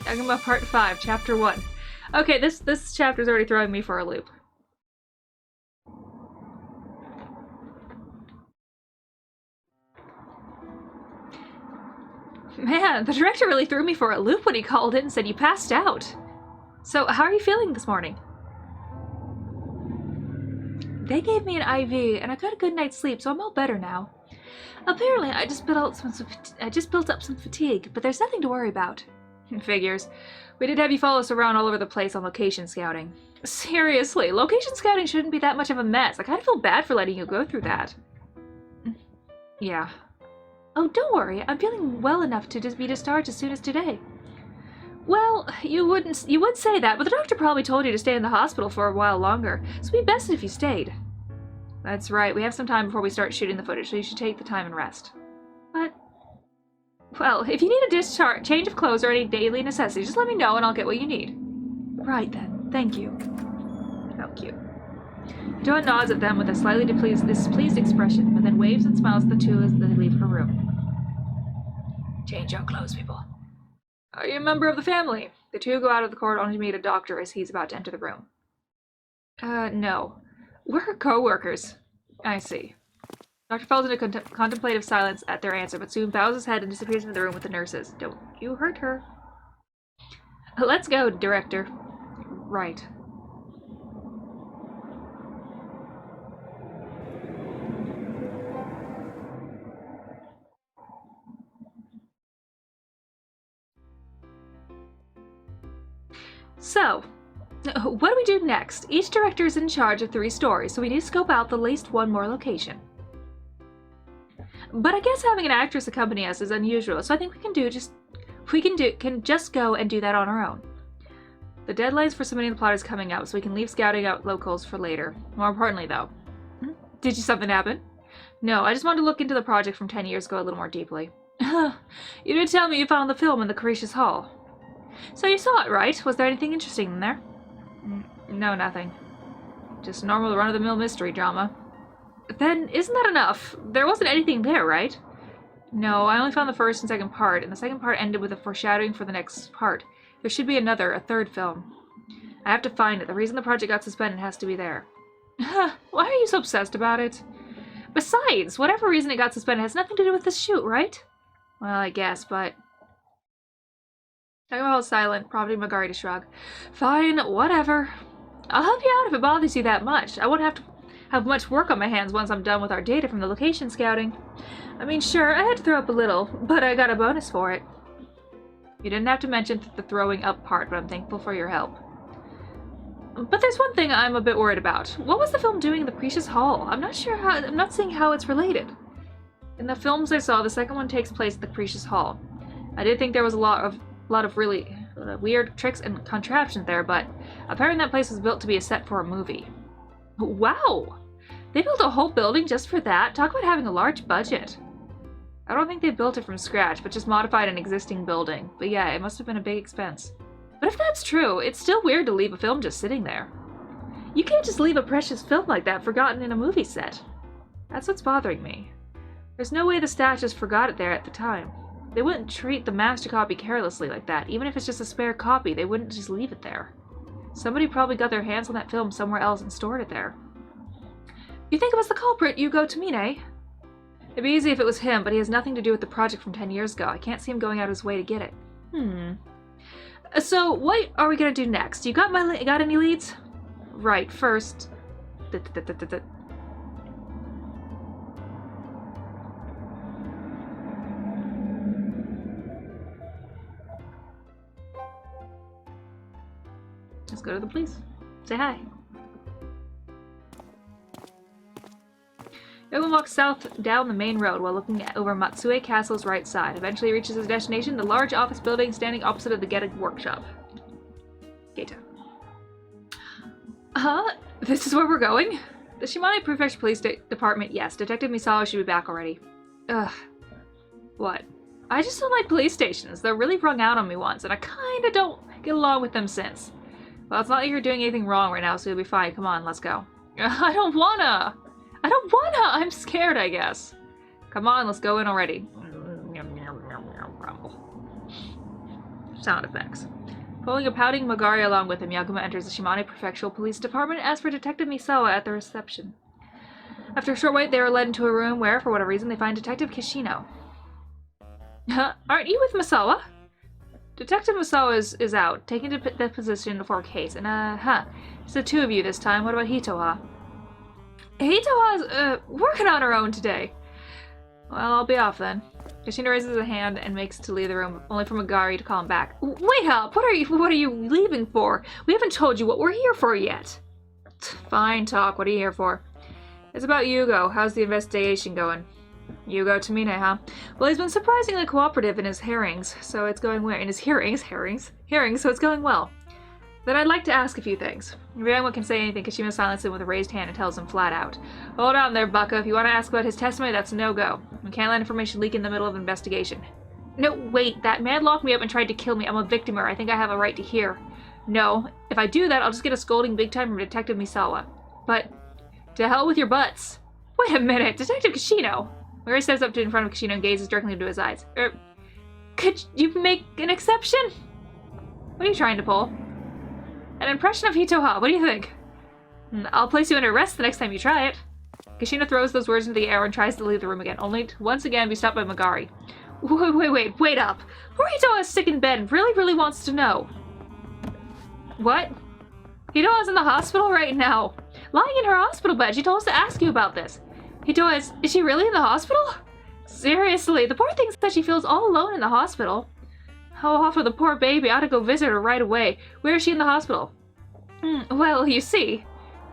Yagumo Part 5, Chapter 1. Okay, this chapter's already throwing me for a loop. Man, the director really threw me for a loop when he called in and said you passed out. So, how are you feeling this morning? They gave me an IV, and I got a good night's sleep, so I'm all better now. Apparently, I just built up some fatigue, but there's nothing to worry about. Figures. We did have you follow us around all over the place on location scouting. Seriously, location scouting shouldn't be that much of a mess. I kind of feel bad for letting you go through that. Yeah. Oh, don't worry. I'm feeling well enough to just be discharged as soon as today. Well, you would say that, but the doctor probably told you to stay in the hospital for a while longer, so it'd be best if you stayed. That's right. We have some time before we start shooting the footage, so you should take the time and rest. But, well, if you need a change of clothes or any daily necessities, just let me know and I'll get what you need. Right then. Thank you. How cute. Joan nods at them with a slightly displeased expression, but then waves and smiles at the two as they leave her room. Change your clothes, people. Are you a member of the family? The two go out of the corridor only to meet a doctor as he's about to enter the room. No. We're co-workers. I see. Doctor falls into contemplative silence at their answer, but soon bows his head and disappears into the room with the nurses. Don't you hurt her. Let's go, Director. Right. So, what do we do next? Each director is in charge of 3 stories, so we need to scope out at least one more location. But I guess having an actress accompany us is unusual, so I think we can just go and do that on our own. The deadlines for submitting the plot is coming up, so we can leave scouting out locals for later. More importantly, though. Did something happen? No, I just wanted to look into the project from 10 years ago a little more deeply. You did tell me you found the film in the Capricious Hall. So you saw it, right? Was there anything interesting in there? No, nothing. Just normal run-of-the-mill mystery drama. Then, isn't that enough? There wasn't anything there, right? No, I only found the first and second part, and the second part ended with a foreshadowing for the next part. There should be a third film. I have to find it. The reason the project got suspended has to be there. Why are you so obsessed about it? Besides, whatever reason it got suspended has nothing to do with this shoot, right? Well, I guess, but... Yagumo is silent, prompting Magari to shrug. Fine, whatever. I'll help you out if it bothers you that much. I won't have to have much work on my hands once I'm done with our data from the location scouting. I mean, sure, I had to throw up a little, but I got a bonus for it. You didn't have to mention the throwing up part, but I'm thankful for your help. But there's one thing I'm a bit worried about. What was the film doing in the Capricious Hall? I'm not seeing how it's related. In the films I saw, the second one takes place at the Capricious Hall. I did think there was a lot of really weird tricks and contraptions there, but apparently that place was built to be a set for a movie. Wow! They built a whole building just for that? Talk about having a large budget. I don't think they built it from scratch, but just modified an existing building. But yeah, it must have been a big expense. But if that's true, it's still weird to leave a film just sitting there. You can't just leave a precious film like that forgotten in a movie set. That's what's bothering me. There's no way the staff just forgot it there at the time. They wouldn't treat the master copy carelessly like that. Even if it's just a spare copy, they wouldn't just leave it there. Somebody probably got their hands on that film somewhere else and stored it there. You think it was the culprit, Yugo Tomine? It'd be easy if it was him, but he has nothing to do with the project from 10 years ago. I can't see him going out of his way to get it. So, what are we gonna do next? You got any leads? Right, first... Let's go to the police. Say hi. Yagumo walks south down the main road while looking over Matsue Castle's right side. Eventually reaches his destination, the large office building standing opposite of the Geta workshop. Geta. This is where we're going? The Shimane Prefecture Police Department, yes. Detective Misawa should be back already. Ugh. What? I just don't like police stations. They're really rung out on me once, and I kinda don't get along with them since. Well, it's not like you're doing anything wrong right now, so you'll be fine. Come on, let's go. I don't wanna! I'm scared, I guess. Come on, let's go in already. Sound effects. Pulling a pouting Magari along with him, Yagumo enters the Shimane Prefectural Police Department and asks for Detective Misawa at the reception. After a short wait, they are led into a room where, for whatever reason, they find Detective Kishino. Aren't you with Misawa? Detective Misawa is out, taking the position for a case, and it's the two of you this time. What about Hitoha? Hitoha's, working on her own today. Well, I'll be off then. Kishino raises a hand and makes to leave the room, only for Magari to call him back. Wait up! What are you leaving for? We haven't told you what we're here for yet. Fine talk, what are you here for? It's about Yugo. How's the investigation going? Yugo Tamine, huh? Well, he's been surprisingly cooperative in his hearings, so it's going well. In his hearings, so it's going well. Then I'd like to ask a few things. If anyone can say anything, Kishino silences him with a raised hand and tells him flat out. Hold on there, bucko. If you want to ask about his testimony, that's a no-go. We can't let information leak in the middle of an investigation. No, wait. That man locked me up and tried to kill me. I'm a victimer. I think I have a right to hear. No. If I do that, I'll just get a scolding big time from Detective Misawa. But to hell with your butts. Wait a minute. Detective Kishino. Mary steps up to in front of Kishino and gazes directly into his eyes. Could you make an exception? What are you trying to pull? An impression of Hitoha, what do you think? I'll place you under arrest the next time you try it. Kishino throws those words into the air and tries to leave the room again, only to once again be stopped by Magari. Wait up. Poor Hitoha's sick in bed and really wants to know. What? Hitoha's in the hospital right now. Lying in her hospital bed. She told us to ask you about this. Hitoha, is she really in the hospital? Seriously, the poor thing said she feels all alone in the hospital. How awful, the poor baby. I ought to go visit her right away. Where is she in the hospital? Well, you see.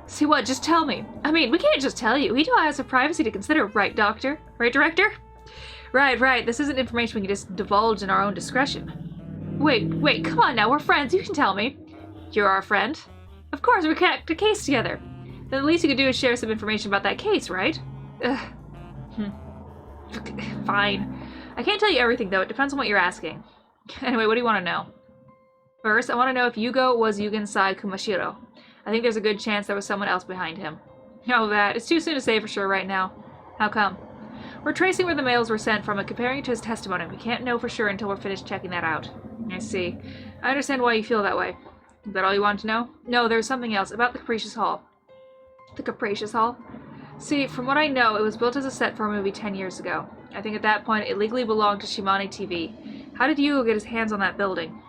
See what? Just tell me. I mean, we can't just tell you. Hitoha has her privacy to consider, right, Doctor? Right, Director? Right. This isn't information we can just divulge in our own discretion. Wait, come on now. We're friends. You can tell me. You're our friend? Of course, we cracked a case together. Then the least you could do is share some information about that case, right? Fine. I can't tell you everything, though. It depends on what you're asking. Anyway, what do you want to know? First, I want to know if Yugo was Yugensai Kumashiro. I think there's a good chance there was someone else behind him. Oh, that. It's too soon to say for sure right now. How come? We're tracing where the mails were sent from and comparing it to his testimony. We can't know for sure until we're finished checking that out. I see. I understand why you feel that way. Is that all you want to know? No, there's something else. About the Capricious Hall. The Capricious Hall? See, from what I know, it was built as a set for a movie 10 years ago. I think at that point it legally belonged to Shimane TV. How did Yugo get his hands on that building?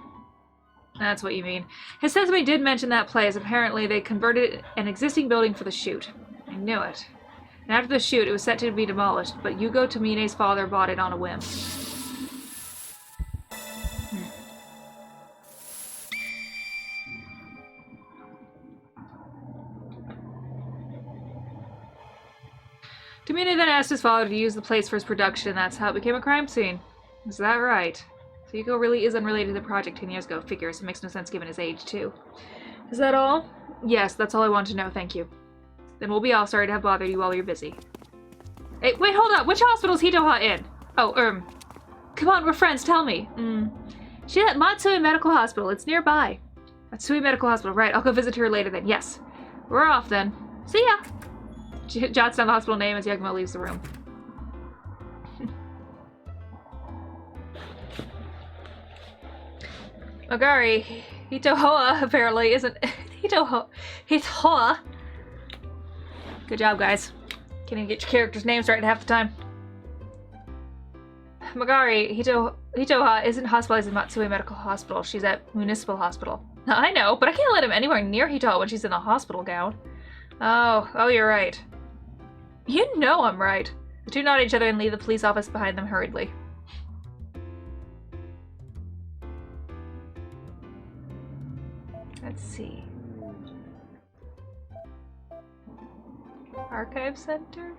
That's what you mean. His sensei did mention that place. Apparently, they converted an existing building for the shoot. I knew it. And after the shoot, it was set to be demolished, but Yugo Tamine's father bought it on a whim. Tamine then asked his father to use the place for his production, and that's how it became a crime scene. Is that right? So Yugo really is unrelated to the project 10 years ago. Figures. It makes no sense given his age, too. Is that all? Yes, that's all I want to know, thank you. Then we'll be off. Sorry to have bothered you while you're busy. Hey, wait, hold up! Which hospital is Hitoha in? Oh, come on, we're friends, tell me. She's at Matsui Medical Hospital. It's nearby. Matsui Medical Hospital, right. I'll go visit her later then. Yes. We're off then. See ya! She jots down the hospital name as Yagumo leaves the room. Magari, Hitoha apparently isn't... Hitoha. Good job, guys. Can't even get your characters' names right half the time. Magari, Hitoha isn't hospitalized in Matsui Medical Hospital. She's at Municipal Hospital. I know, but I can't let him anywhere near Hitoha when she's in a hospital gown. Oh, you're right. You know I'm right. The two nod at each other and leave the police office behind them hurriedly. Let's see. Archive Center?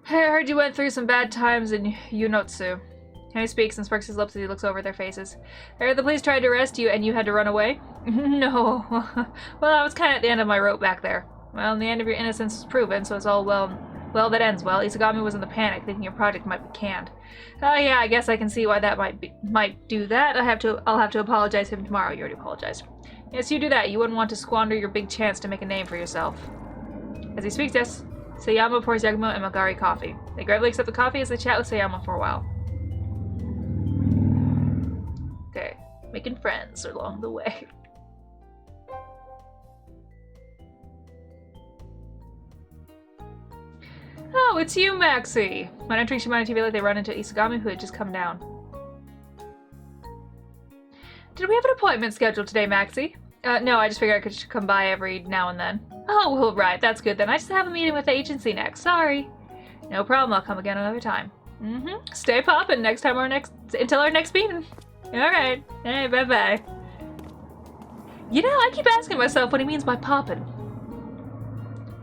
I heard you went through some bad times in Yunotsu. He speaks and sparks his lips as he looks over their faces. I heard the police tried to arrest you and you had to run away? No. Well, I was kind of at the end of my rope back there. Well, the end of your innocence is proven, so it's all well that ends well. Isagami was in the panic, thinking your project might be canned. Yeah, I guess I can see why that might do that. I'll have to apologize to him tomorrow. You already apologized. Yes, you do that. You wouldn't want to squander your big chance to make a name for yourself. As he speaks, yes, Sayama pours Yagumo and Magari coffee. They gravely accept the coffee as they chat with Sayama for a while. Okay, making friends along the way. Oh, it's you, Maxie! When entering Shimano TV, they run into Isagami, who had just come down. Did we have an appointment scheduled today, Maxie? No, I just figured I could come by every now and then. Oh, well, right, that's good then. I just have a meeting with the agency next. Sorry. No problem, I'll come again another time. Stay poppin' until our next meeting. Alright. Hey, bye-bye. You know, I keep asking myself what he means by poppin'.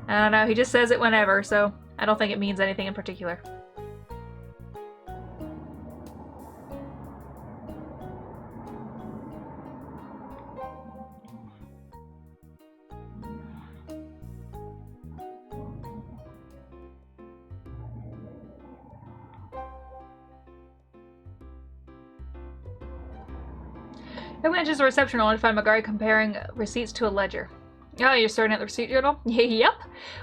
I don't know, he just says it whenever, so I don't think it means anything in particular. Everyone enters the reception only to find Magari comparing receipts to a ledger. Oh, you're starting at the receipt journal? Yep.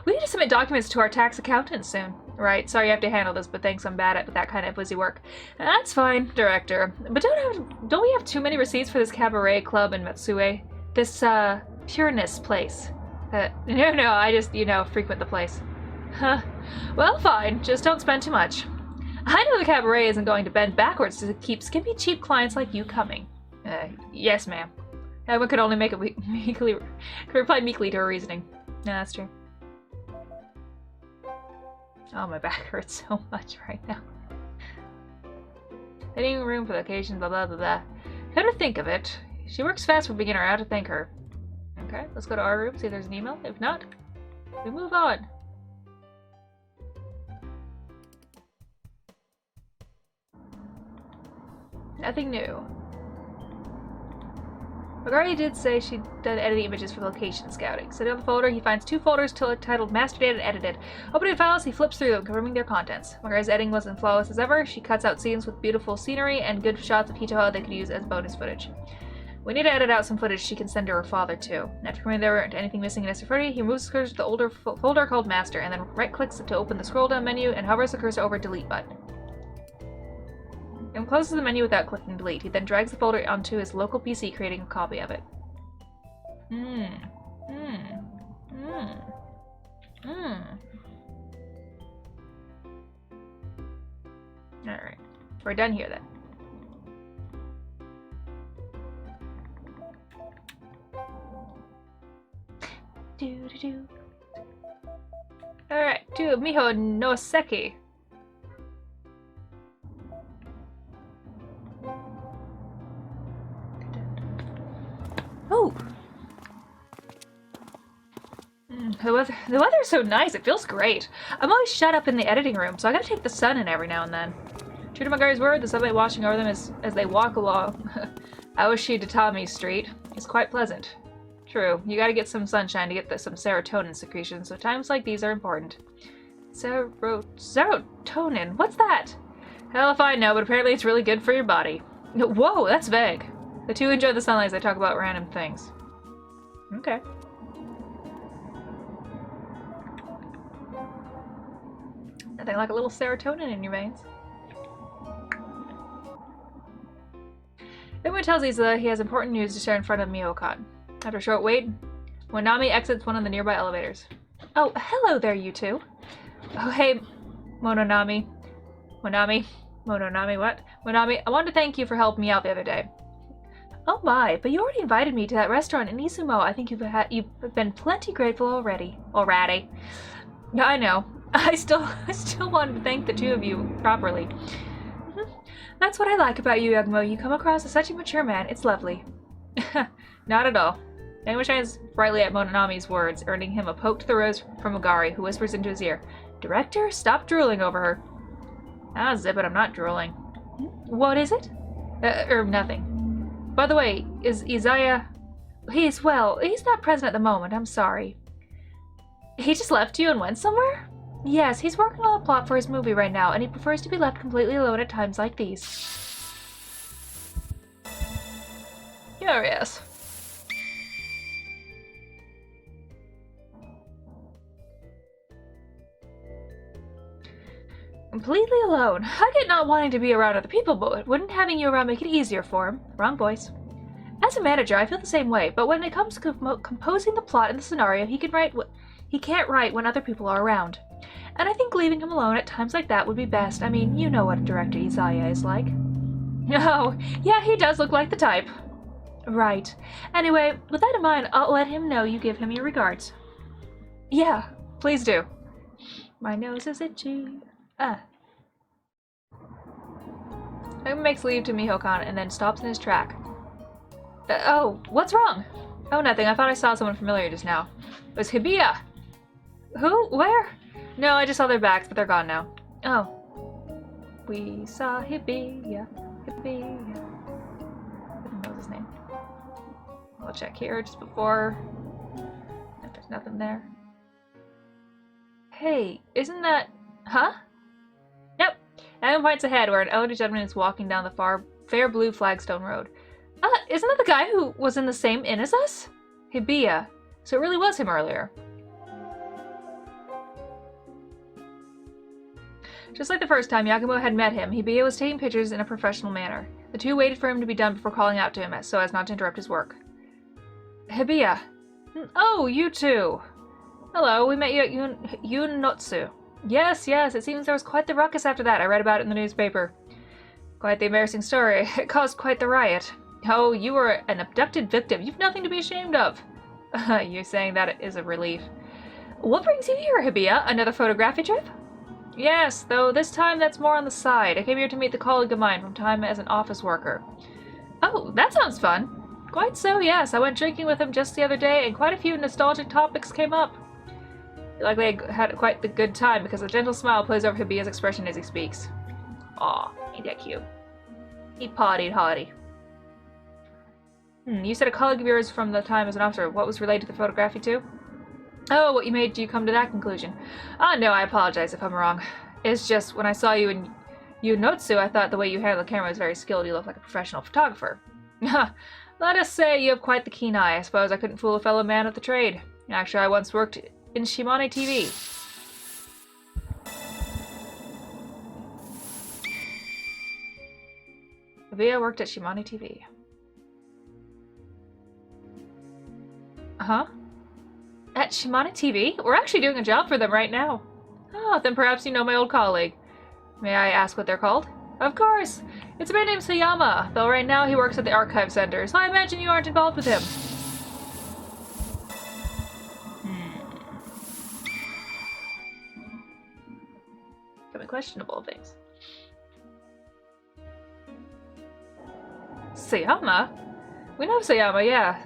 We need to submit documents to our tax accountant soon. Right, sorry you have to handle this, but thanks, I'm bad at that kind of busy work. That's fine, Director. But don't we have too many receipts for this cabaret club in Matsue? This, pureness place. No, I just, frequent the place. Huh. Well, fine. Just don't spend too much. I know the cabaret isn't going to bend backwards to keep skimpy, cheap clients like you coming. Yes, ma'am. Everyone could only make a reply meekly to her reasoning. No, that's true. Oh, my back hurts so much right now. Fitting room for the occasion, blah, blah, blah, blah. Come to think of it, she works fast for a beginner. I ought to thank her. Okay, let's go to our room, see if there's an email. If not, we move on. Nothing new. Magari did say she'd done editing images for location scouting. Sitting on the folder, he finds 2 folders titled Master Data and Edited. Opening files, he flips through them, confirming their contents. Magari's editing wasn't flawless as ever. She cuts out scenes with beautiful scenery and good shots of Hitoha they could use as bonus footage. We need to edit out some footage she can send to her father, too. After confirming there weren't anything missing in S30, he moves the cursor to the older folder called Master, and then right-clicks to open the scroll-down menu and hovers the cursor over Delete button. And closes the menu without clicking delete. He then drags the folder onto his local PC, creating a copy of it. Alright. We're done here then. Alright, to Miho Noseki. Oh! The weather's so nice, it feels great. I'm always shut up in the editing room, so I gotta take the sun in every now and then. True to Magari's word, the sunlight washing over them as they walk along Aoshi Tatami Street is quite pleasant. True, you gotta get some sunshine to get some serotonin secretion, so times like these are important. Serotonin? What's that? Hell if I know, but apparently it's really good for your body. Whoa, that's vague. The two enjoy the sunlight as they talk about random things. Okay. Nothing like a little serotonin in your veins. Everyone tells Iza he has important news to share in front of Miho-kan. After a short wait, Monami exits one of the nearby elevators. Oh, hello there, you two. Oh, hey, Monami, what? Monami, I wanted to thank you for helping me out the other day. Oh my, but you already invited me to that restaurant in Izumo. I think you've been plenty grateful already. Yeah, I know. I still wanted to thank the two of you properly. That's what I like about you, Yagumo. You come across as such a mature man. It's lovely. Not at all. Anyone shines brightly at Monami's words, earning him a poke to the rose from Magari, who whispers into his ear, Director, stop drooling over her. Ah, zip it, I'm not drooling. What is it? Nothing. By the way, is Izaya... He's not present at the moment, I'm sorry. He just left you and went somewhere? Yes, he's working on a plot for his movie right now, and he prefers to be left completely alone at times like these. Curious. Completely alone. I get not wanting to be around other people, but wouldn't having you around make it easier for him? Wrong voice. As a manager, I feel the same way, but when it comes to composing the plot and the scenario, he can't write when other people are around. And I think leaving him alone at times like that would be best. I mean, you know what director Isaiah is like. Oh, yeah, he does look like the type. Right. Anyway, with that in mind, I'll let him know you give him your regards. Yeah, please do. My nose is itchy. He makes leave to Miho-kan and then stops in his track. Oh, what's wrong? Oh, nothing. I thought I saw someone familiar just now. It was Hibiya. Who? Where? No, I just saw their backs, but they're gone now. Oh. We saw Hibiya. Hibiya. What was his name? I'll check here just before. If there's nothing there. Hey, isn't that... Huh? Yep. Adam points ahead where an elderly gentleman is walking down the fair blue flagstone road. Isn't that the guy who was in the same inn as us? Hibiya. So it really was him earlier. Just like the first time Yagumo had met him, Hibiya was taking pictures in a professional manner. The two waited for him to be done before calling out to him so as not to interrupt his work. Hibiya. Oh, you two. Hello, we met you at Yunotsu. Yes, it seems there was quite the ruckus after that. I read about it in the newspaper. Quite the embarrassing story. It caused quite the riot. Oh, you were an abducted victim. You've nothing to be ashamed of. You're saying that is a relief. What brings you here, Hibiya? Another photography trip? Yes, though this time that's more on the side. I came here to meet the colleague of mine from time as an office worker. Oh, that sounds fun. Quite so, yes. I went drinking with him just the other day, and quite a few nostalgic topics came up. Likely I had quite the good time, because a gentle smile plays over Hibiya's expression as he speaks. Aw, ain't that cute. He pottied haughty. You said a colleague of yours from the time as an officer. What was related to the photography too? Oh, what made you come to that conclusion? No, I apologize if I'm wrong. It's just, when I saw you in Yunotsu, I thought the way you handle the camera was very skilled. You look like a professional photographer. Let us say you have quite the keen eye. I suppose I couldn't fool a fellow man of the trade. Actually, I once worked in Shimane TV. Hibiya worked at Shimane TV. Huh? At Shimane TV? We're actually doing a job for them right now. Oh, then perhaps you know my old colleague. May I ask what they're called? Of course. It's a man named Sayama, though right now he works at the archive center, so I imagine you aren't involved with him. Could be questionable things. Sayama? We know Sayama, yeah.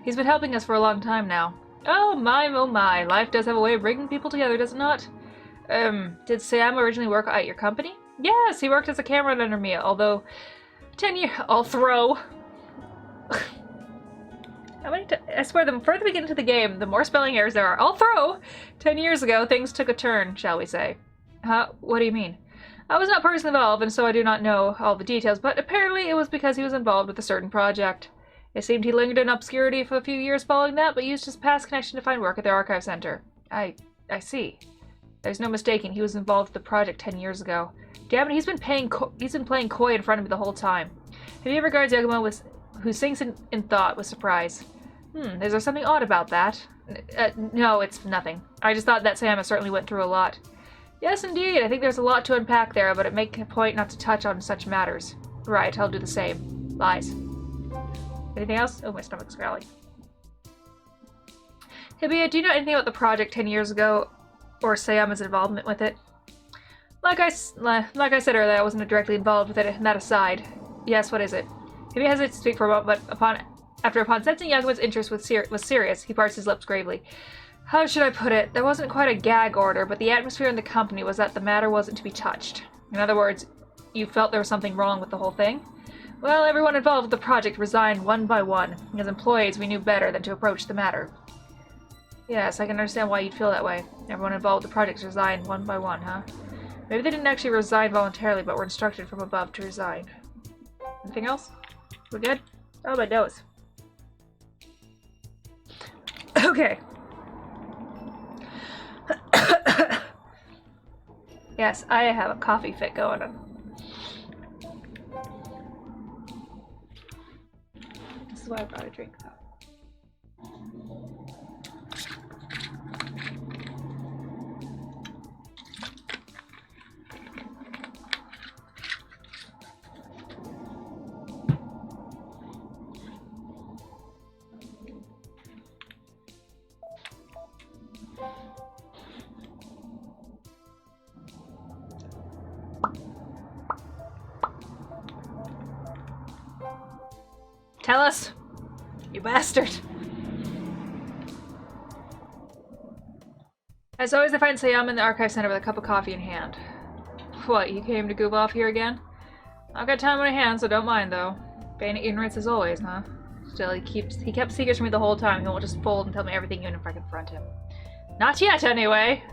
He's been helping us for a long time now. Oh my. Life does have a way of bringing people together, does it not? Did Sayama originally work at your company? Yes, he worked as a cameraman under me, although 10 years... I'll throw. I swear, the further we get into the game, the more spelling errors there are. I'll throw! 10 years ago, things took a turn, shall we say. What do you mean? I was not personally involved, and so I do not know all the details, but apparently it was because he was involved with a certain project. It seemed he lingered in obscurity for a few years following that, but used his past connection to find work at the archive center. I see. There's no mistaking, he was involved with the project 10 years ago. Damn it, he's been playing coy in front of me the whole time. Hibiya regards Yagumo who sinks in thought with surprise. Is there something odd about that? No, it's nothing. I just thought that Sayama certainly went through a lot. Yes, indeed, I think there's a lot to unpack there, but it make a point not to touch on such matters. Right, I'll do the same. Lies. Anything else? Oh, my stomach's growling. Hibiya, do you know anything about the project 10 years ago, or Sayama's involvement with it? Like I said earlier, I wasn't directly involved with it, and that aside. Yes, what is it? Hibiya hesitates to speak for a moment, but upon sensing Yagumo's interest was serious, he parts his lips gravely. How should I put it? There wasn't quite a gag order, but the atmosphere in the company was that the matter wasn't to be touched. In other words, you felt there was something wrong with the whole thing? Well, everyone involved with the project resigned one by one. As employees, we knew better than to approach the matter. Yes, I can understand why you'd feel that way. Everyone involved with the project resigned one by one, huh? Maybe they didn't actually resign voluntarily, but were instructed from above to resign. Anything else? We're good? Oh, my nose. Okay. Yes, I have a coffee fit going on. This is why I brought a drink cup. Tell us, you bastard. As always, I find Sayama in the archive center with a cup of coffee in hand. What, you came to goof off here again? I've got time on my hands, so don't mind, though. Feigning ignorance as always, huh? Still, he kept secrets from me the whole time. He won't just fold and tell me everything even if I confront him. Not yet, anyway!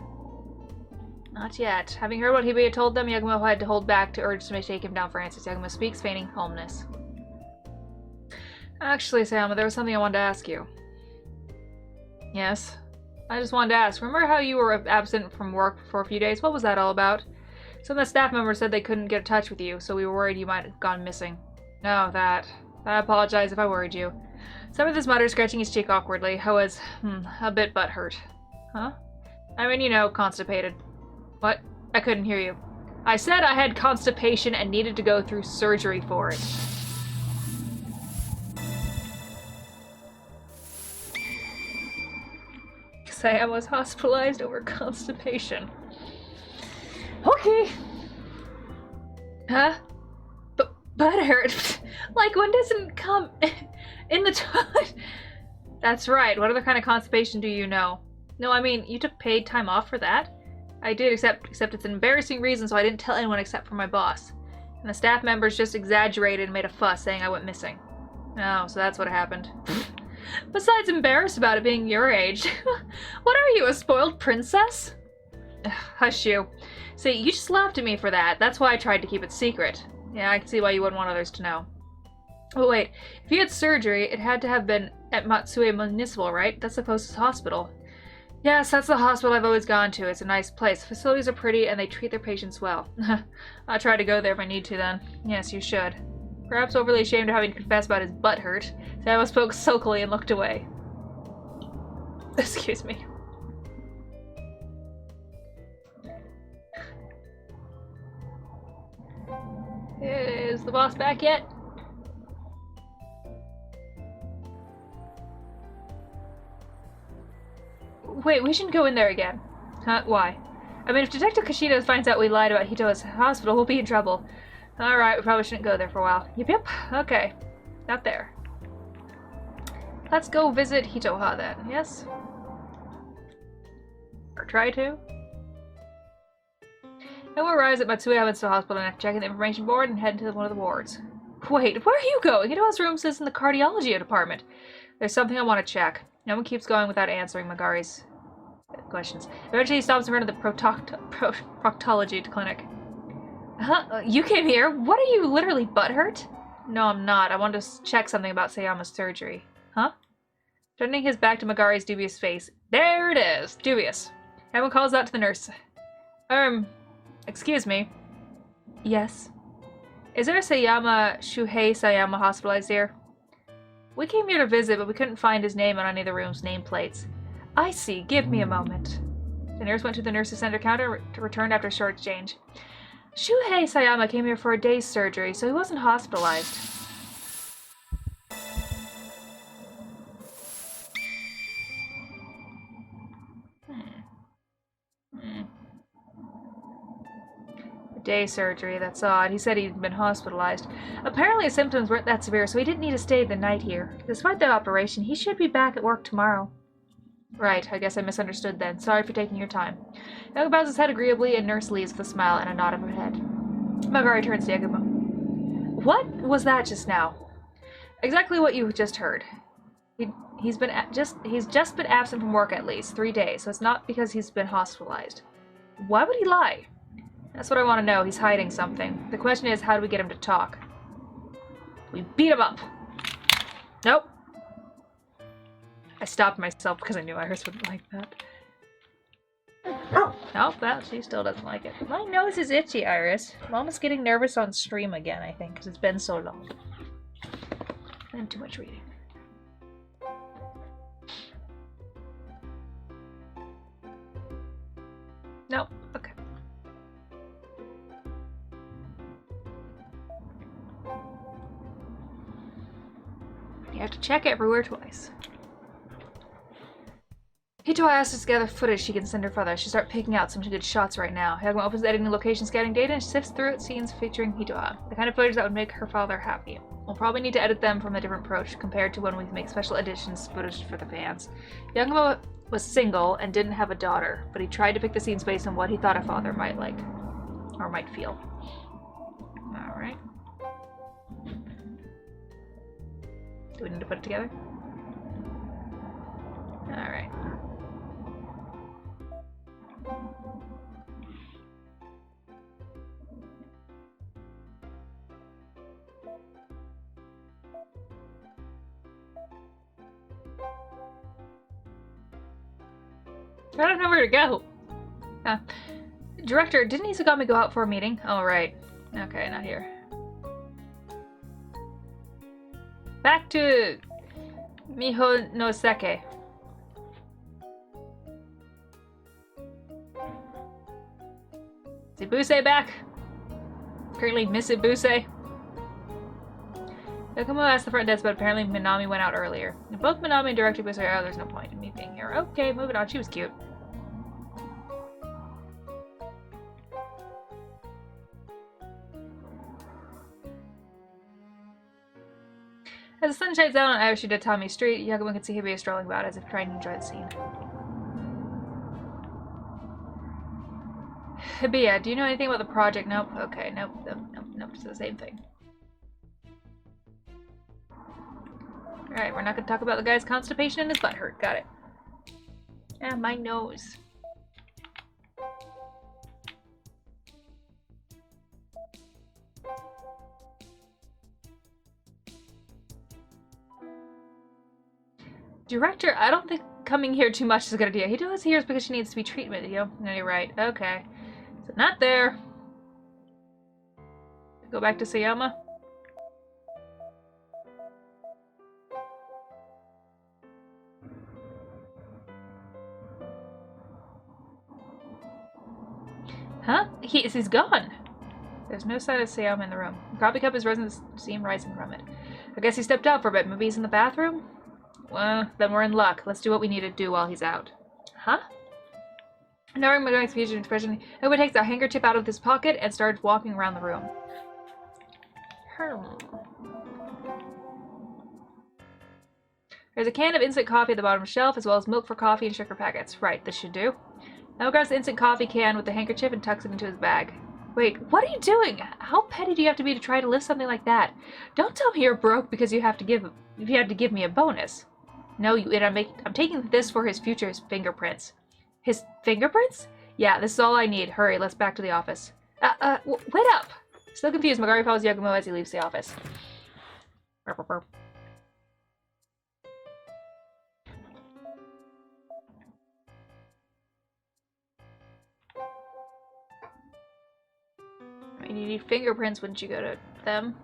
Not yet. Having heard what Hibe had told them, Yagumo had to hold back to urge to take him down for answers. Yagumo speaks, feigning calmness. Actually, Sayama, there was something I wanted to ask you. Yes? I just wanted to ask. Remember how you were absent from work for a few days? What was that all about? Some of the staff members said they couldn't get in touch with you, so we were worried you might have gone missing. No, that. I apologize if I worried you. Samantha muttered, scratching his cheek awkwardly. I was, a bit butthurt. Huh? I mean, you know, constipated. What? I couldn't hear you. I said I had constipation and needed to go through surgery for it. Say I was hospitalized over constipation. Okay. Huh? Butthurt? Like, one doesn't come in the toilet. That's right. What other kind of constipation do you know? No, I mean, you took paid time off for that? I did, except it's an embarrassing reason, so I didn't tell anyone except for my boss. And the staff members just exaggerated and made a fuss, saying I went missing. Oh, so that's what happened. Besides embarrassed about it being your age. What are you, a spoiled princess? Hush you. See, you just laughed at me for that. That's why I tried to keep it secret. Yeah, I can see why you wouldn't want others to know. Oh wait, if you had surgery, it had to have been at Matsue Municipal, right? That's the closest hospital. Yes, that's the hospital I've always gone to. It's a nice place. Facilities are pretty and they treat their patients well. I'll try to go there if I need to then. Yes, you should. Perhaps overly ashamed of having to confess about his butt hurt, Sayama spoke sulkily and looked away. Excuse me. Is the boss back yet? Wait, we shouldn't go in there again. Huh? Why? I mean, if Detective Kishida finds out we lied about Hito's hospital, we'll be in trouble. Alright, we probably shouldn't go there for a while. Yep. Okay. Not there. Let's go visit Hitoha then, yes? Or try to? And we'll arrive at Matsue Municipal Hospital and check in the information board and head to one of the wards. Wait, where are you going? Hitoha's room says in the cardiology department. There's something I want to check. No one keeps going without answering Magari's questions. Eventually he stops in front of the proctology clinic. Huh? You came here? What are you, literally butthurt? No, I'm not. I wanted to check something about Sayama's surgery. Huh? Turning his back to Magari's dubious face. There it is! Dubious. Everyone calls out to the nurse. Excuse me. Yes? Is there a Shuhei Sayama hospitalized here? We came here to visit, but we couldn't find his name on any of the room's nameplates. I see. Give me a moment. The nurse went to the nurse's center counter to return after a short exchange. Shuhei Sayama came here for a day's surgery, so he wasn't hospitalized. Day surgery, that's odd. He said he'd been hospitalized. Apparently his symptoms weren't that severe, so he didn't need to stay the night here. Despite the operation, he should be back at work tomorrow. Right, I guess I misunderstood then. Sorry for taking your time. Yagumo bows his head agreeably, and nurse leaves with a smile and a nod of her head. Magari turns to Yagumo. What was that just now? Exactly what you just heard. He's just been absent from work at least 3 days, so it's not because he's been hospitalized. Why would he lie? That's what I want to know. He's hiding something. The question is, how do we get him to talk? We beat him up. Nope. I stopped myself because I knew Iris wouldn't like that. Nope, well, she still doesn't like it. My nose is itchy, Iris. Mama's getting nervous on stream again, I think, because it's been so long. And too much reading. Nope, okay. You have to check everywhere twice. Hito asked us to gather footage she can send her father. She start picking out some good shots right now. Yagumo opens the editing location scouting data and sifts through it scenes featuring Hitoa. The kind of footage that would make her father happy. We'll probably need to edit them from a different approach compared to when we make special editions footage for the fans. Yagumo was single and didn't have a daughter, but he tried to pick the scenes based on what he thought a father might like. Or might feel. Alright. Do we need to put it together? Alright. I don't know where to go. Director, didn't Izugami go out for a meeting? Oh, right. Okay, not here. Back to Miho no Seke. Is Ibuse back? Currently Miss Ibuse. Yagumo asked the front desk, but apparently Minami went out earlier. If both Minami and Director Ibuse are out, there's no point in me being here. Okay, moving on. She was cute. As the sun shines down on Ayoshida Tami Street, Yagumo can see Hibiya strolling about as if trying to enjoy the scene. Hibiya, do you know anything about the project? Nope. Okay, nope. It's the same thing. Alright, we're not going to talk about the guy's constipation and his butt hurt. Got it. Ah, my nose. Director, I don't think coming here too much is a good idea. He does here because she needs to be treatment, you know? No, you're right. Okay. So not there. Go back to Sayama. Huh? He's gone. There's no sign of Sayama in the room. The coffee cup is rising, steam rising from it. I guess he stepped out for a bit. Maybe he's in the bathroom? Well, then we're in luck. Let's do what we need to do while he's out. Huh? Knowing my confusion expression, Uba takes a handkerchief out of his pocket and starts walking around the room. There's a can of instant coffee at the bottom shelf, as well as milk for coffee and sugar packets. Right, this should do. Now grabs the instant coffee can with the handkerchief and tucks it into his bag. Wait, what are you doing? How petty do you have to be to try to lift something like that? Don't tell me you're broke because you have to give me a bonus. No, you idiot. I'm taking this for his future fingerprints. His fingerprints? Yeah, this is all I need. Hurry, let's back to the office. Wait up! Still confused, Magari follows Yagumo as he leaves the office. I mean, you need fingerprints, wouldn't you go to them?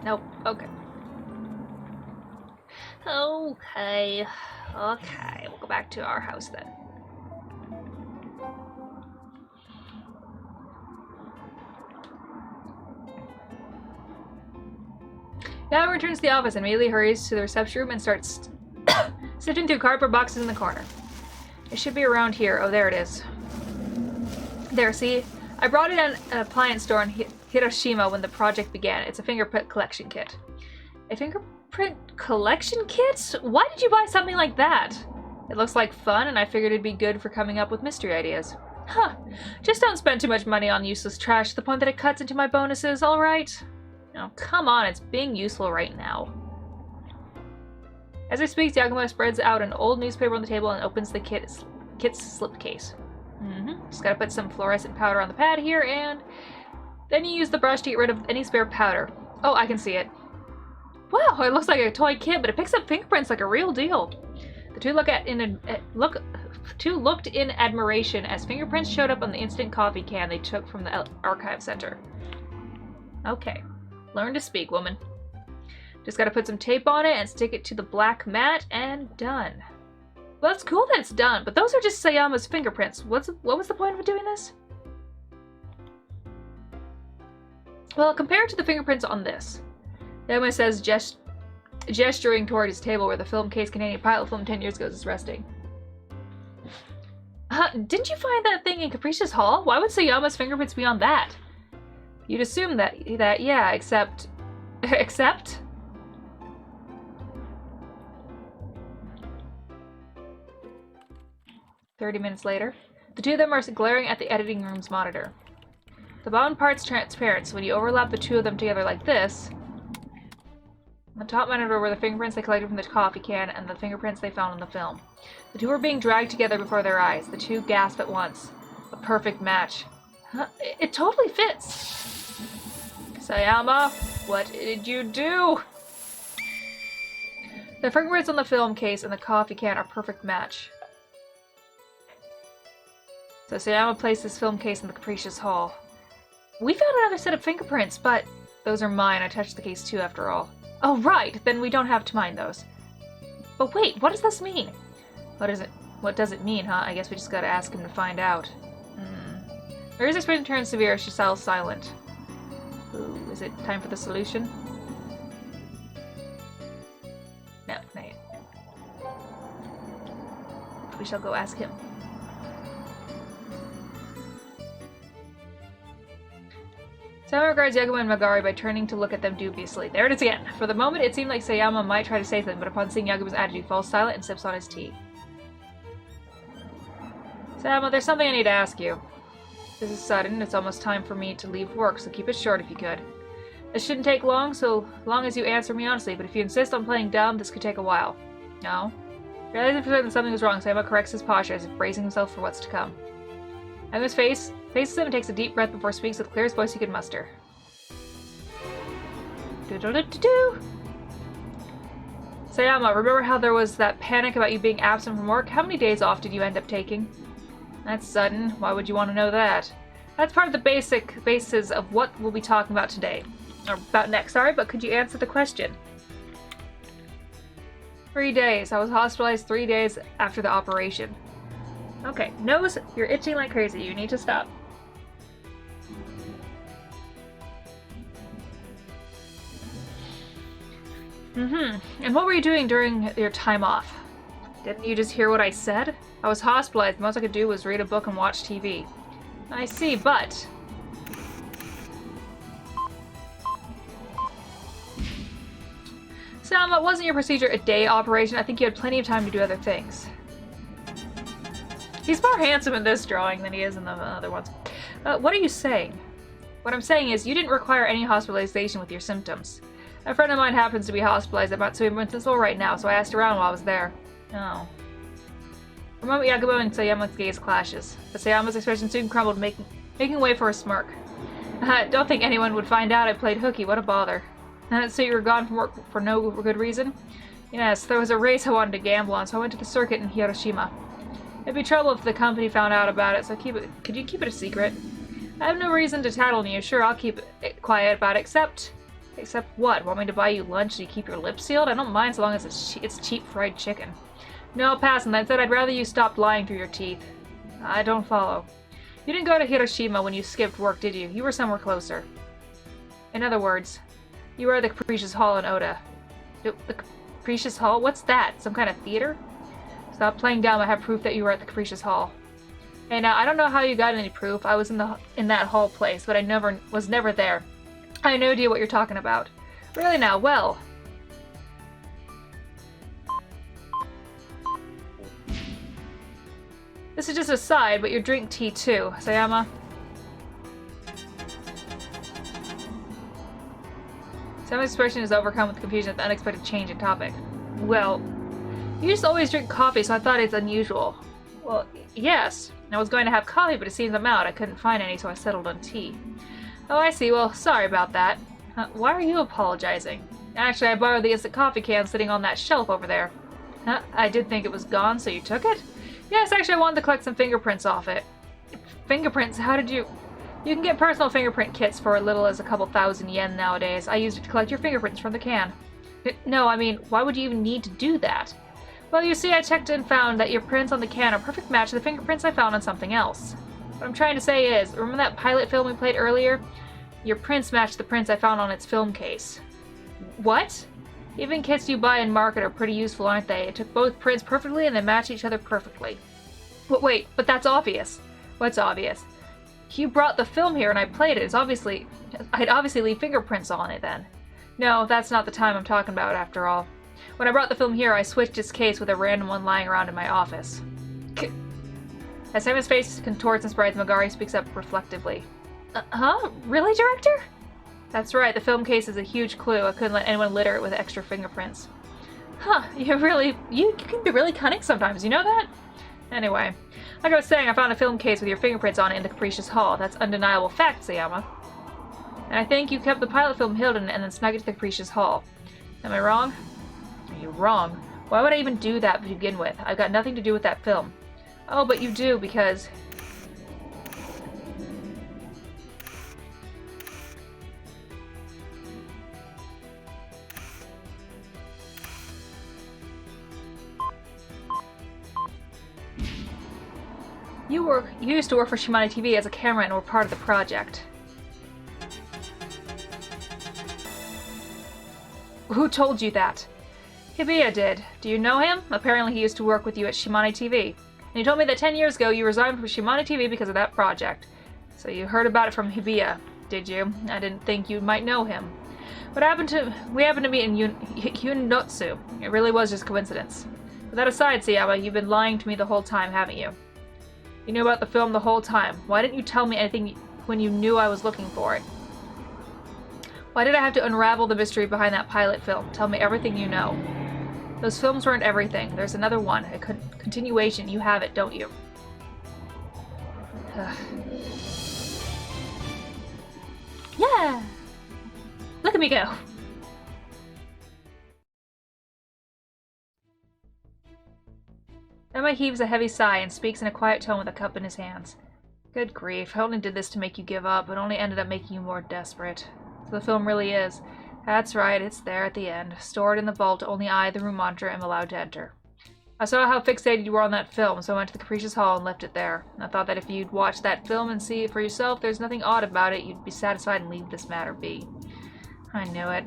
Nope. Okay. Okay. We'll go back to our house then. Now returns to the office and immediately hurries to the reception room and starts sifting through cardboard boxes in the corner. It should be around here. Oh, there it is. There, see? I brought it in an appliance store in Hiroshima when the project began. It's a fingerprint collection kit. A fingerprint collection kit? Why did you buy something like that? It looks like fun, and I figured it'd be good for coming up with mystery ideas. Huh. Just don't spend too much money on useless trash to the point that it cuts into my bonuses, alright? Oh, come on, it's being useful right now. As I speak, Yagumo spreads out an old newspaper on the table and opens the kit's slipcase. Just gotta put some fluorescent powder on the pad here, and then you use the brush to get rid of any spare powder. Oh, I can see it. Wow, it looks like a toy kit, but it picks up fingerprints like a real deal. The two looked in admiration as fingerprints showed up on the instant coffee can they took from the archive center. Okay. Learn to speak, woman. Just gotta put some tape on it and stick it to the black mat and done. Well, it's cool that it's done, but those are just Sayama's fingerprints. What was the point of doing this? Well, compared to the fingerprints on this. Yagumo says, gesturing toward his table where the film case containing pilot film 10 years ago is resting. Didn't you find that thing in Capricious Hall? Why would Sayama's fingerprints be on that? You'd assume that yeah, except... Except? "30 minutes later, the two of them are glaring at the editing room's monitor. The bottom part's transparent, so when you overlap the two of them together like this, on the top monitor were the fingerprints they collected from the coffee can and the fingerprints they found on the film. The two were being dragged together before their eyes. The two gasped at once. A perfect match. It totally fits! Sayama, what did you do? The fingerprints on the film case and the coffee can are a perfect match. So Sayama placed this film case in the Capricious Hall. We found another set of fingerprints, but those are mine. I touched the case too, after all. Oh, right. Then we don't have to mind those. But wait, what does this mean? What does it mean, huh? I guess we just gotta ask him to find out. Maria's expression turns severe. She sells silent. Ooh, is it time for the solution? No, not yet. We shall go ask him. Sayama regards Yagumo and Magari by turning to look at them dubiously. There it is again. For the moment, it seemed like Sayama might try to say something, but upon seeing Yagumo's attitude, falls silent and sips on his tea. Sayama, there's something I need to ask you. This is sudden. It's almost time for me to leave work, so keep it short if you could. This shouldn't take long, so long as you answer me honestly, but if you insist on playing dumb, this could take a while. No? Realizing for certain something was wrong, Sayama corrects his posture as if bracing himself for what's to come. Yagumo's faces him and takes a deep breath before speaks with the clearest voice he could muster. Do-do-do-do-do! Sayama, remember how there was that panic about you being absent from work? How many days off did you end up taking? That's sudden. Why would you want to know that? That's part of the basis of what we'll be talking about today. Or about next, sorry, but could you answer the question? 3 days. I was hospitalized 3 days after the operation. Okay, nose, you're itching like crazy. You need to stop. And what were you doing during your time off? Didn't you just hear what I said? I was hospitalized. The most I could do was read a book and watch TV. I see, but... Sayama, wasn't your procedure a day operation? I think you had plenty of time to do other things. He's more handsome in this drawing than he is in the other ones. What are you saying? What I'm saying is, you didn't require any hospitalization with your symptoms. A friend of mine happens to be hospitalized at Matsuya right now, so I asked around while I was there. Oh. For a moment, Yagumo and Sayama's gaze clashes, but Sayama's expression soon crumbled, making way for a smirk. Don't think anyone would find out I played hooky. What a bother. So you were gone from work for no good reason? Yes, there was a race I wanted to gamble on, so I went to the circuit in Hiroshima. It'd be trouble if the company found out about it, so could you keep it a secret? I have no reason to tattle on you. Sure, I'll keep it quiet about it, except what? Want me to buy you lunch so you keep your lips sealed? I don't mind so long as it's cheap fried chicken. No, pass on that. Instead, I'd rather you stopped lying through your teeth. I don't follow. You didn't go to Hiroshima when you skipped work, did you? You were somewhere closer. In other words, you were at the Capricious Hall in Oda. The Capricious Hall? What's that? Some kind of theater? Stop playing dumb. I have proof that you were at the Capricious Hall. Hey, now, I don't know how you got any proof. I was in that hall place, but I was never there. I have no idea what you're talking about. Really now, well. This is just a side, but you drink tea too, Sayama. Sayama's expression is overcome with confusion at the unexpected change in topic. Well, you just always drink coffee, so I thought it's unusual. Well, yes. I was going to have coffee, but it seems I'm out. I couldn't find any, so I settled on tea. Oh, I see. Well, sorry about that. Why are you apologizing? Actually, I borrowed the instant coffee can sitting on that shelf over there. Huh? I did think it was gone, so you took it? Yes, actually I wanted to collect some fingerprints off it. Fingerprints? How did you... You can get personal fingerprint kits for as little as a couple thousand yen nowadays. I used it to collect your fingerprints from the can. No, I mean, why would you even need to do that? Well, you see, I checked and found that your prints on the can are a perfect match to the fingerprints I found on something else. What I'm trying to say is, remember that pilot film we played earlier? Your prints match the prints I found on its film case. What? Even kits you buy and market are pretty useful, aren't they? It took both prints perfectly and they match each other perfectly. But wait, but that's obvious. What's obvious? You brought the film here and I played it. I'd obviously leave fingerprints on it then. No, that's not the time I'm talking about after all. When I brought the film here, I switched its case with a random one lying around in my office. As Simon's face contorts and sprites, Magari speaks up reflectively. Huh? Really, Director? That's right, the film case is a huge clue. I couldn't let anyone litter it with extra fingerprints. Huh, you can be really cunning sometimes, you know that? Anyway, like I was saying, I found a film case with your fingerprints on it in the Capricious Hall. That's undeniable fact, Sayama. And I think you kept the pilot film hidden and then snuck it to the Capricious Hall. Am I wrong? You're wrong. Why would I even do that to begin with? I've got nothing to do with that film. Oh, but you do, because... You used to work for Shimane TV as a cameraman and were part of the project. Who told you that? Hibiya did. Do you know him? Apparently he used to work with you at Shimane TV. And he told me that 10 years ago you resigned from Shimane TV because of that project. So you heard about it from Hibiya, did you? I didn't think you might know him. We happened to meet in Yunotsu. It really was just coincidence. But that aside, Sayama, you've been lying to me the whole time, haven't you? You knew about the film the whole time. Why didn't you tell me anything when you knew I was looking for it? Why did I have to unravel the mystery behind that pilot film? Tell me everything you know. Those films weren't everything. There's another one, a continuation. You have it, don't you? Yeah! Look at me go! Emma heaves a heavy sigh and speaks in a quiet tone with a cup in his hands. Good grief, I only did this to make you give up, but only ended up making you more desperate. So the film really is. That's right, it's there at the end. Stored in the vault, only I, the room monitor, am allowed to enter. I saw how fixated you were on that film, so I went to the Capricious Hall and left it there. I thought that if you'd watch that film and see it for yourself, there's nothing odd about it, you'd be satisfied and leave this matter be. I knew it.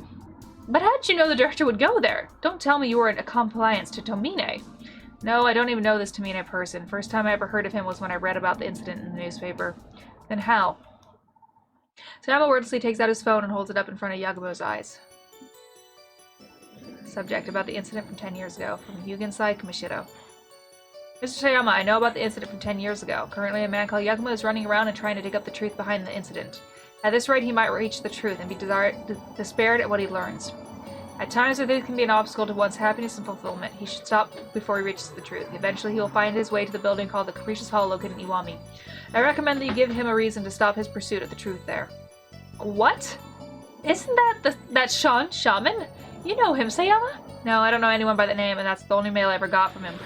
But how did you know the director would go there? Don't tell me you were in compliance to Tomine. No, I don't even know this Tomine person. First time I ever heard of him was when I read about the incident in the newspaper. Then how? Sayama wordlessly takes out his phone and holds it up in front of Yagumo's eyes. Subject about the incident from 10 years ago, from Yugensai Kamishiro. Mr. Sayama, I know about the incident from 10 years ago. Currently, a man called Yagumo is running around and trying to dig up the truth behind the incident. At this rate, he might reach the truth and be despaired at what he learns. At times, if this can be an obstacle to one's happiness and fulfillment, he should stop before he reaches the truth. Eventually, he will find his way to the building called the Capricious Hall located in Iwami. I recommend that you give him a reason to stop his pursuit of the truth there. What? Isn't that that shaman? You know him, Sayama? No, I don't know anyone by that name, and that's the only mail I ever got from him.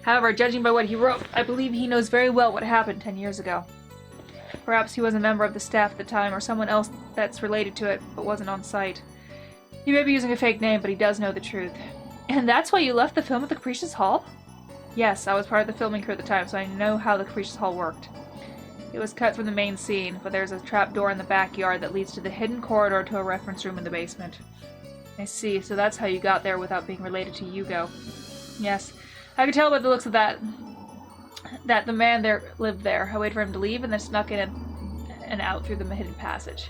However, judging by what he wrote, I believe he knows very well what happened 10 years ago. Perhaps he was a member of the staff at the time, or someone else that's related to it, but wasn't on site. He may be using a fake name, but he does know the truth. And that's why you left the film at the Capricious Hall? Yes, I was part of the filming crew at the time, so I know how the Capricious Hall worked. It was cut from the main scene, but there's a trap door in the backyard that leads to the hidden corridor to a reference room in the basement. I see, so that's how you got there without being related to Yugo. Yes, I could tell by the looks of that the man there lived there. I waited for him to leave and then snuck in and out through the hidden passage.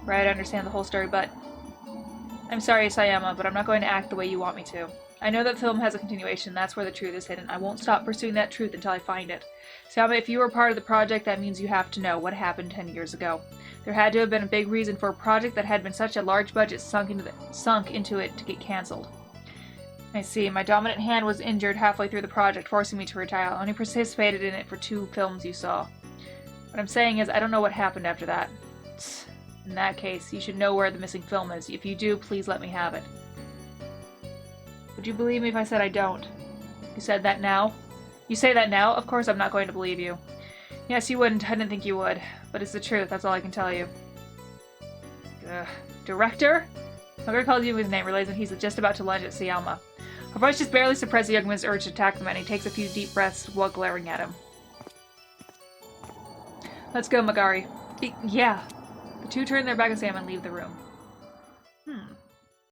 Right, I understand the whole story, but... I'm sorry, Sayama, but I'm not going to act the way you want me to. I know that the film has a continuation, that's where the truth is hidden. I won't stop pursuing that truth until I find it. Sayama, if you were part of the project, that means you have to know what happened 10 years ago. There had to have been a big reason for a project that had been such a large budget sunk into it to get cancelled. I see. My dominant hand was injured halfway through the project, forcing me to retire. I only participated in it for 2 films you saw. What I'm saying is, I don't know what happened after that. In that case, you should know where the missing film is. If you do, please let me have it. Would you believe me if I said I don't? You said that now? You say that now? Of course I'm not going to believe you. Yes, you wouldn't. I didn't think you would. But it's the truth. That's all I can tell you. Ugh. Director? Magari calls you his name, realizing he's just about to lunge at Sayama. Her voice just barely suppresses Yagumo's urge to attack him, and he takes a few deep breaths while glaring at him. Let's go, Magari. Yeah. The two turn their back on Sam and leave the room.